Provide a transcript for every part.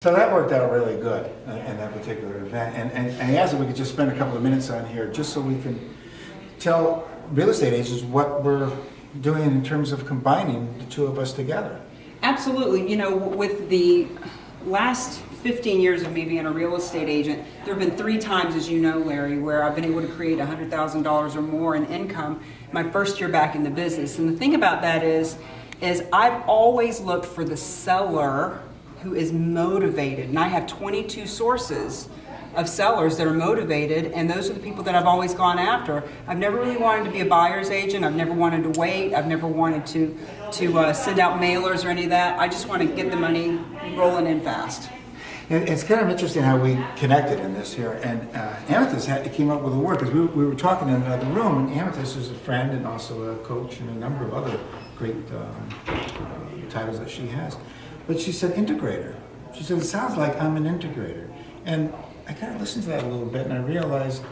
So that worked out really good in that particular event. And I asked if we could just spend a couple of minutes on here just so we can tell real estate agents what we're doing in terms of combining the two of us together. Absolutely. You know, with the last 15 years of me being a real estate agent, there have been 3 times, as you know, Larry, where I've been able to create $100,000 or more in income my first year back in the business. And the thing about that is I've always looked for the seller who is motivated. And I have 22 sources of sellers that are motivated, and those are the people that I've always gone after. I've never really wanted to be a buyer's agent. I've never wanted to wait. I've never wanted to send out mailers or any of that. I just want to get the money rolling in fast. It's kind of interesting how we connected in this here, and Amethyst came up with a word because we were talking in another room, and Amethyst is a friend and also a coach and a number of other great titles that she has. But she said integrator. She said, it sounds like I'm an integrator. And I kind of listened to that a little bit and I realized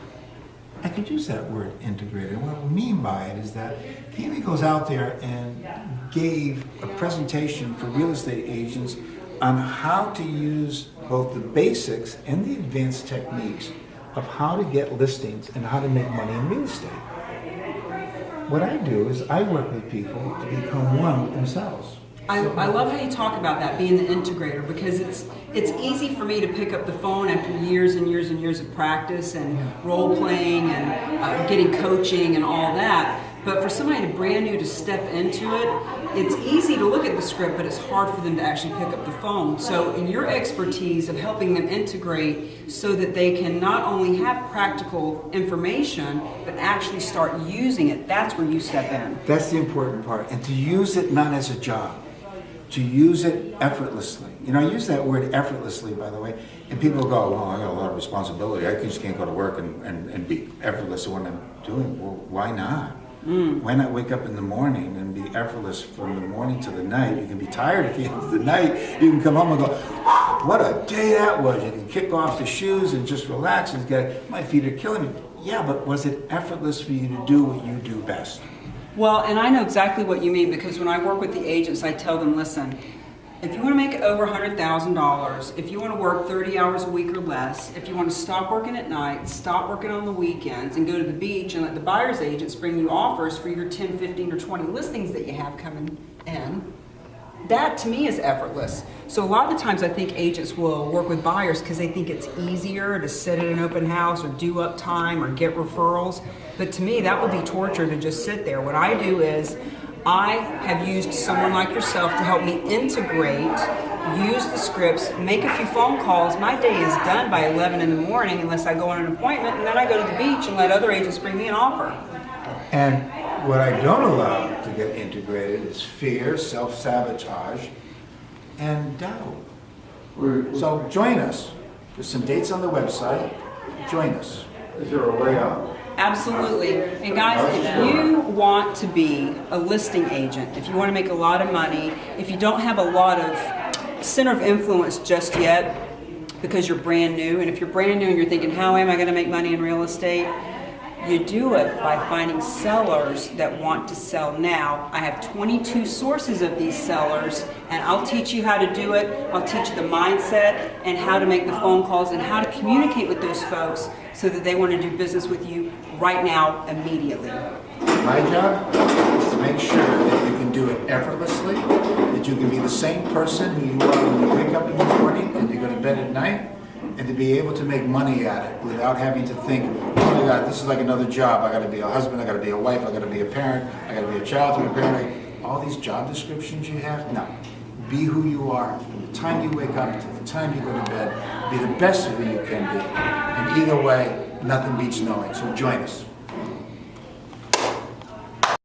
I could use that word integrator. What I mean by it is that Cami goes out there and gave a presentation for real estate agents on how to use both the basics and the advanced techniques of how to get listings and how to make money in real estate. What I do is I work with people to become one themselves. I love how you talk about that, being the integrator, because it's easy for me to pick up the phone after years and years and years of practice and role playing and getting coaching and all that. But for somebody brand new to step into it, it's easy to look at the script, but it's hard for them to actually pick up the phone. So in your expertise of helping them integrate so that they can not only have practical information, but actually start using it, that's where you step in. That's the important part. And to use it not as a job, to use it effortlessly. You know, I use that word effortlessly, by the way, and people go, well, I got a lot of responsibility. I just can't go to work and be effortless in what I'm doing. Well, why not? Why not wake up in the morning and be effortless from the morning to the night? You can be tired at the end of the night. You can come home and go, what a day that was. You can kick off the shoes and just relax and get, my feet are killing me. Yeah, but was it effortless for you to do what you do best? Well, and I know exactly what you mean, because when I work with the agents, I tell them, listen, if you want to make over $100,000, if you want to work 30 hours a week or less, if you want to stop working at night, stop working on the weekends, and go to the beach and let the buyer's agents bring you offers for your 10, 15, or 20 listings that you have coming in, that to me is effortless. So a lot of the times I think agents will work with buyers because they think it's easier to sit at an open house or do up time or get referrals. But to me, that would be torture to just sit there. What I do is I have used someone like yourself to help me integrate, use the scripts, make a few phone calls. My day is done by 11 in the morning unless I go on an appointment, and then I go to the beach and let other agents bring me an offer. And what I don't allow to get integrated is fear, self-sabotage, and doubt. So join us. There's some dates on the website. Join us. Is there a way out? Absolutely. And guys, if you want to be a listing agent, if you want to make a lot of money, if you don't have a lot of center of influence just yet because you're brand new, and if you're brand new and you're thinking, how am I going to make money in real estate? You do it by finding sellers that want to sell now. I have 22 sources of these sellers, and I'll teach you how to do it. I'll teach you the mindset and how to make the phone calls and how to communicate with those folks so that they want to do business with you right now, immediately. My job is to make sure that you can do it effortlessly, that you can be the same person who you are when you wake up in the morning and you go to bed at night, and to be able to make money at it without having to think, oh my God, this is like another job. I got to be a husband, I got to be a wife, I got to be a parent, I got to be a child to a parent. All these job descriptions you have, no. Be who you are from the time you wake up to the time you go to bed. Be the best of who you can be. And either way, nothing beats knowing. So join us.